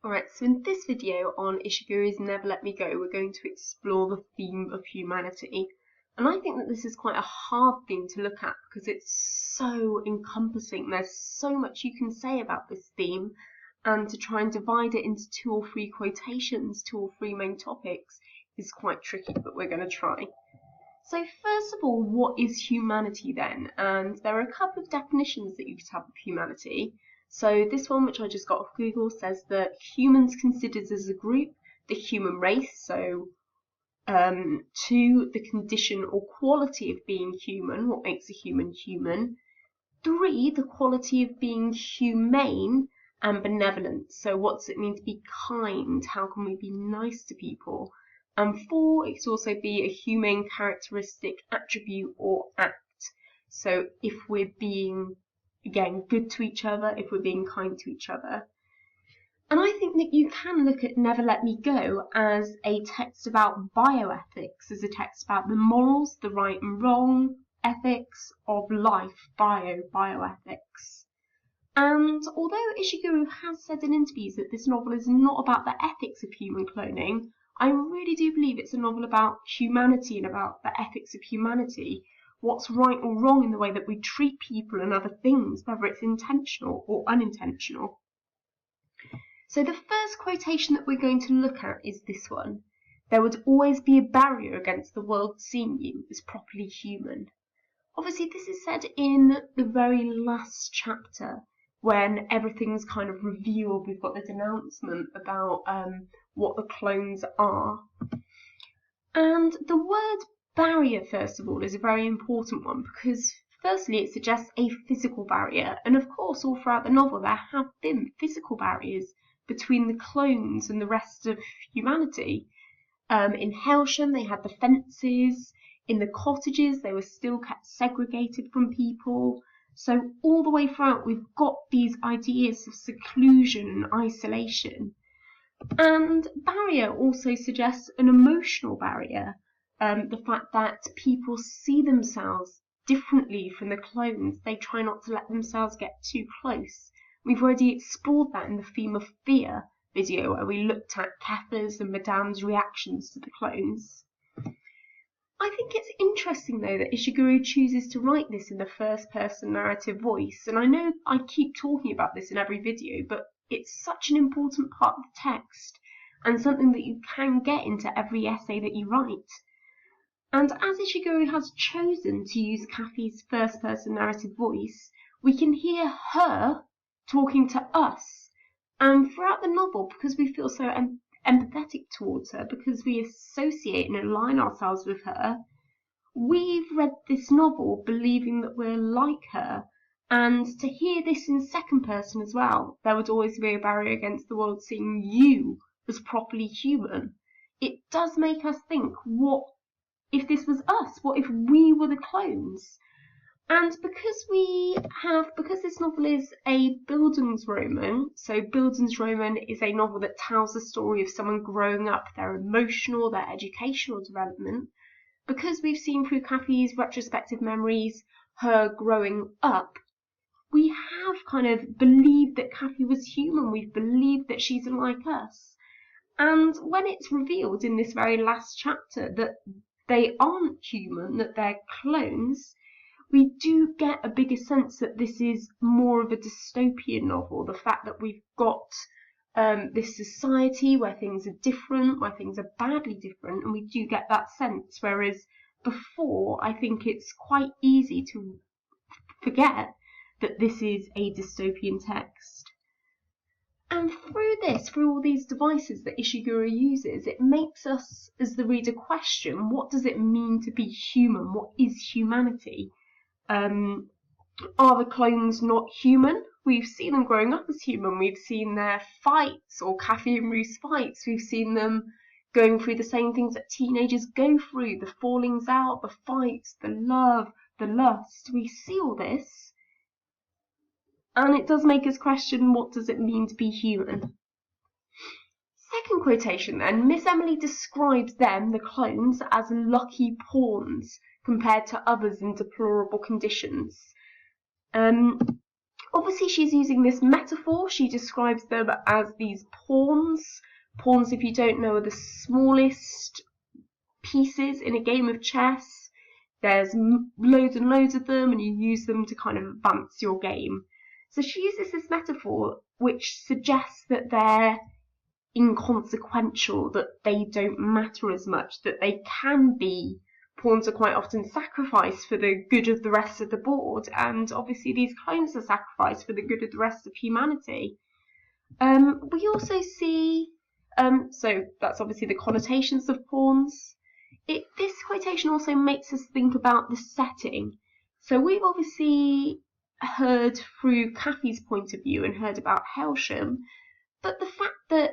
Alright, so in this video on Ishiguro's Never Let Me Go, we're going to explore the theme of humanity. And I think that this is quite a hard thing to look at because it's so encompassing. There's so much you can say about this theme, and to try and divide it into 2 or 3 quotations, 2 or 3 main topics, is quite tricky, but we're going to try. So first of all, what is humanity then? And there are a couple of definitions that you could have of humanity. So this one, which I just got off Google, says that humans considered as a group, the human race, so 2, the condition or quality of being human, what makes a human human. 3, the quality of being humane and benevolent, so what does it mean to be kind, how can we be nice to people. And 4, it could also be a humane characteristic, attribute or act, so if we're being, again, good to each other, if we're being kind to each other. And I think that you can look at Never Let Me Go as a text about bioethics, as a text about the morals, the right and wrong, ethics of life, bioethics. And although Ishiguro has said in interviews that this novel is not about the ethics of human cloning, I really do believe it's a novel about humanity and about the ethics of humanity. What's right or wrong in the way that we treat people and other things, whether it's intentional or unintentional. So the first quotation that we're going to look at is this one. There would always be a barrier against the world seeing you as properly human. Obviously this is said in the very last chapter, when everything's kind of revealed. We've got this announcement about what the clones are. And the word barrier, first of all, is a very important one because firstly it suggests a physical barrier, and of course all throughout the novel there have been physical barriers between the clones and the rest of humanity. In Hailsham they had the fences, in the cottages they were still kept segregated from people, so all the way throughout we've got these ideas of seclusion and isolation. And barrier also suggests an emotional barrier. The fact that people see themselves differently from the clones. They try not to let themselves get too close. We've already explored that in the theme of fear video, where we looked at Keffa's and Madame's reactions to the clones. I think it's interesting though that Ishiguro chooses to write this in the first person narrative voice, and I know I keep talking about this in every video, but it's such an important part of the text and something that you can get into every essay that you write. And as Ishiguro has chosen to use Kathy's first-person narrative voice, we can hear her talking to us. And throughout the novel, because we feel so empathetic towards her, because we associate and align ourselves with her, we've read this novel believing that we're like her. And to hear this in second person as well, there would always be a barrier against the world seeing you as properly human. It does make us think, what if this was us? What if we were the clones? And because this novel is a Bildungsroman, so Bildungsroman is a novel that tells the story of someone growing up, their emotional, their educational development, because we've seen through Kathy's retrospective memories her growing up, we have kind of believed that Kathy was human, we've believed that she's like us. And when it's revealed in this very last chapter that they aren't human, that they're clones, we do get a bigger sense that this is more of a dystopian novel. The fact that we've got this society where things are different, where things are badly different, and we do get that sense, whereas before I think it's quite easy to forget that this is a dystopian text. And through all these devices that Ishiguro uses, it makes us, as the reader, question, what does it mean to be human? What is humanity? Are the clones not human? We've seen them growing up as human. We've seen their fights, or Kathy and Ruth's fights. We've seen them going through the same things that teenagers go through, the fallings out, the fights, the love, the lust. We see all this. And it does make us question, what does it mean to be human? Second quotation then, Miss Emily describes them, the clones, as lucky pawns compared to others in deplorable conditions. Obviously, she's using this metaphor. She describes them as these pawns. Pawns, if you don't know, are the smallest pieces in a game of chess. There's loads and loads of them, and you use them to kind of advance your game. So she uses this metaphor which suggests that they're inconsequential, that they don't matter as much, that they can be. Pawns are quite often sacrificed for the good of the rest of the board, and obviously these clones are sacrificed for the good of the rest of humanity. We also see, so that's obviously the connotations of pawns. This quotation also makes us think about the setting. So we've obviously heard through Kathy's point of view and heard about Hailsham, but the fact that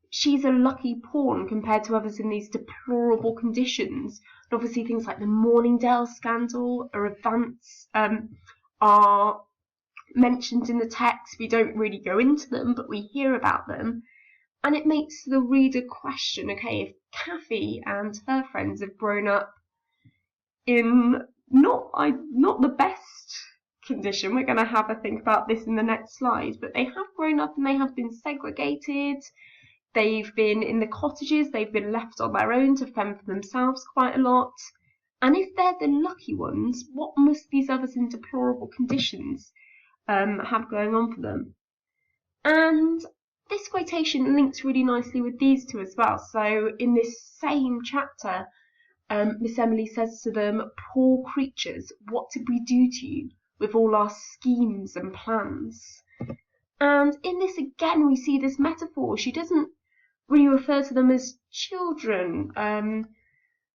she's a lucky pawn compared to others in these deplorable conditions. And obviously things like the Morningdale scandal are mentioned in the text. We don't really go into them, but we hear about them. And it makes the reader question, okay, if Kathy and her friends have grown up in not the best condition, we're going to have a think about this in the next slide, but they have grown up and they have been segregated. They've been in the cottages, they've been left on their own to fend for themselves quite a lot. And if they're the lucky ones, what must these others in deplorable conditions have going on for them? And this quotation links really nicely with these two as well. So in this same chapter, Miss Emily says to them, "Poor creatures, what did we do to you with all our schemes and plans?" And in this again, we see this metaphor. She doesn't really refer to them as children.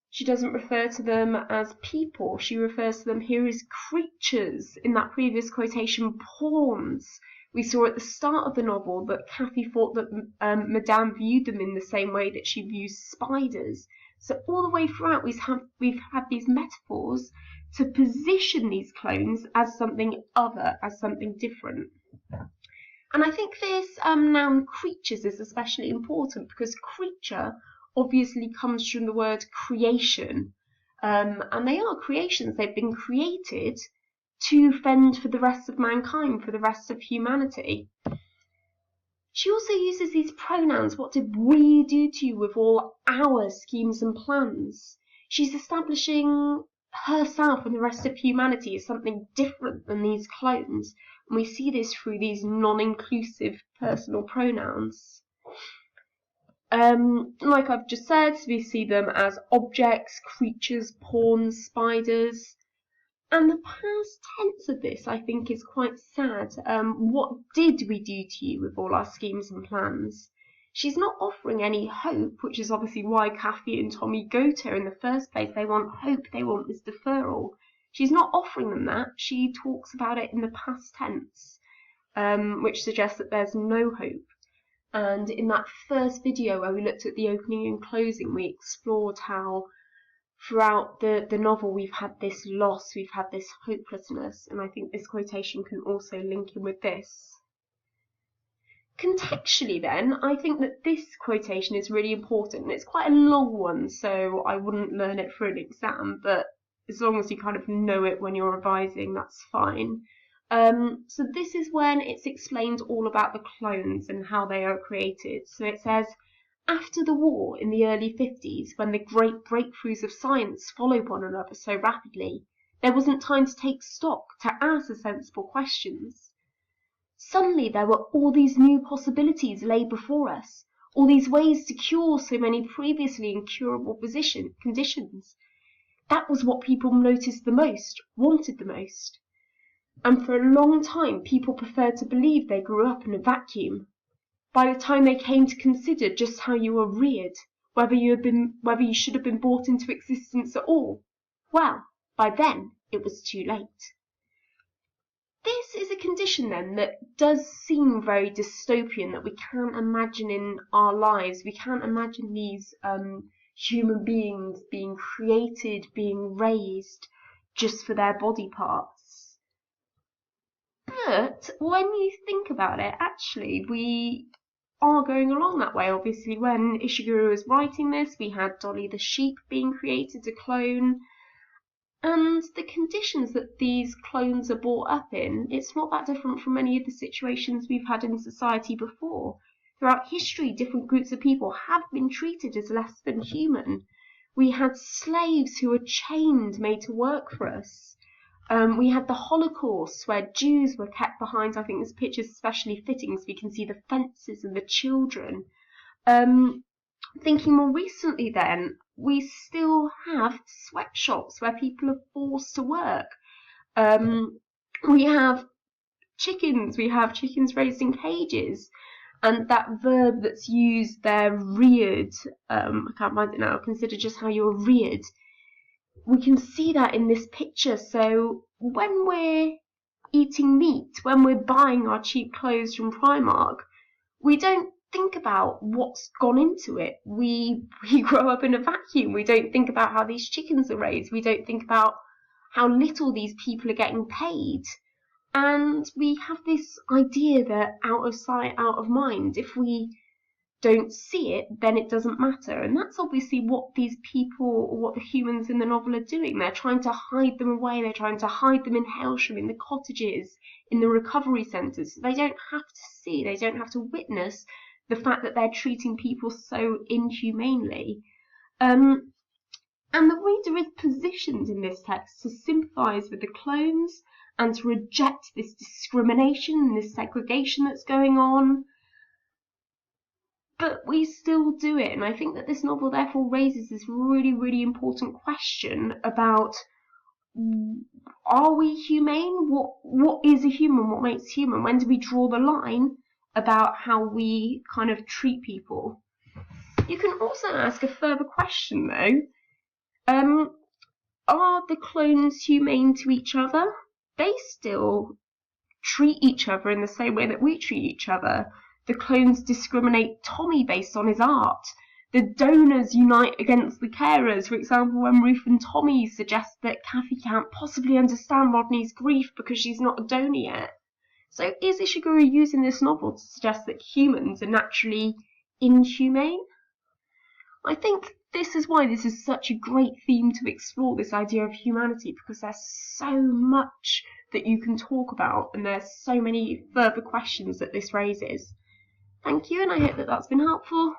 She doesn't refer to them as people. She refers to them here as creatures. In that previous quotation, pawns. We saw at the start of the novel that Kathy thought that Madame viewed them in the same way that she views spiders. So all the way throughout, we've had these metaphors to position these clones as something other, as something different. And I think this noun creatures is especially important because creature obviously comes from the word creation. And they are creations. They've been created to fend for the rest of mankind, for the rest of humanity. She also uses these pronouns. What did we do to you with all our schemes and plans? She's establishing herself and the rest of humanity as something different than these clones. And we see this through these non-inclusive personal pronouns. Like I've just said, we see them as objects, creatures, pawns, spiders. And the past tense of this, I think, is quite sad. What did we do to you with all our schemes and plans? She's not offering any hope, which is obviously why Kathy and Tommy go to her in the first place. They want hope, they want this deferral. She's not offering them that. She talks about it in the past tense, which suggests that there's no hope. And in that first video where we looked at the opening and closing, we explored how throughout the novel we've had this loss, we've had this hopelessness, and I think this quotation can also link in with this. Contextually then, I think that this quotation is really important, and it's quite a long one, so I wouldn't learn it for an exam, but as long as you kind of know it when you're revising, that's fine. So this is when it's explained all about the clones and how they are created. So it says, after the war in the early 50s, when the great breakthroughs of science followed one another so rapidly, there wasn't time to take stock, to answer sensible questions. Suddenly there were all these new possibilities laid before us, all these ways to cure so many previously incurable conditions. That was what people noticed the most, wanted the most. And for a long time, people preferred to believe they grew up in a vacuum. By the time they came to consider just how you were reared, whether you should have been brought into existence at all, well, by then it was too late. This is a condition then that does seem very dystopian, that we can't imagine in our lives. We can't imagine these human beings being created, being raised just for their body parts. But when you think about it, actually, we are going along that way. Obviously, when Ishiguro was writing this, we had Dolly the sheep being created, a clone. And the conditions that these clones are brought up in, it's not that different from many of the situations we've had in society before. Throughout history, different groups of people have been treated as less than human. We had slaves who were chained, made to work for us. We had the Holocaust, where Jews were kept behind. I think this picture is especially fitting, so we can see the fences and the children. Thinking more recently then, we still have sweatshops where people are forced to work. We have chickens raised in cages. And that verb that's used there, reared, I can't find it now, consider just how you're reared. We can see that in this picture. So when we're eating meat, when we're buying our cheap clothes from Primark, we don't think about what's gone into it. We grow up in a vacuum. We don't think about how these chickens are raised. We don't think about how little these people are getting paid. And we have this idea that out of sight, out of mind. If we don't see it, then it doesn't matter. And that's obviously what these people, or what the humans in the novel are doing. They're trying to hide them away. They're trying to hide them in Hailsham, in the cottages, in the recovery centres. So they don't have to see, they don't have to witness the fact that they're treating people so inhumanely. And the reader is positioned in this text to sympathise with the clones and to reject this discrimination and this segregation that's going on. But we still do it, and I think that this novel therefore raises this really, really important question about, are we humane? What is a human? What makes human? When do we draw the line about how we kind of treat people? You can also ask a further question though. Are the clones humane to each other? They still treat each other in the same way that we treat each other. The clones discriminate Tommy based on his art. The donors unite against the carers. For example, when Ruth and Tommy suggest that Kathy can't possibly understand Rodney's grief because she's not a donor yet. So is Ishiguro using this novel to suggest that humans are naturally inhumane? I think this is why this is such a great theme to explore, this idea of humanity, because there's so much that you can talk about and there's so many further questions that this raises. Thank you, and I hope that that's been helpful.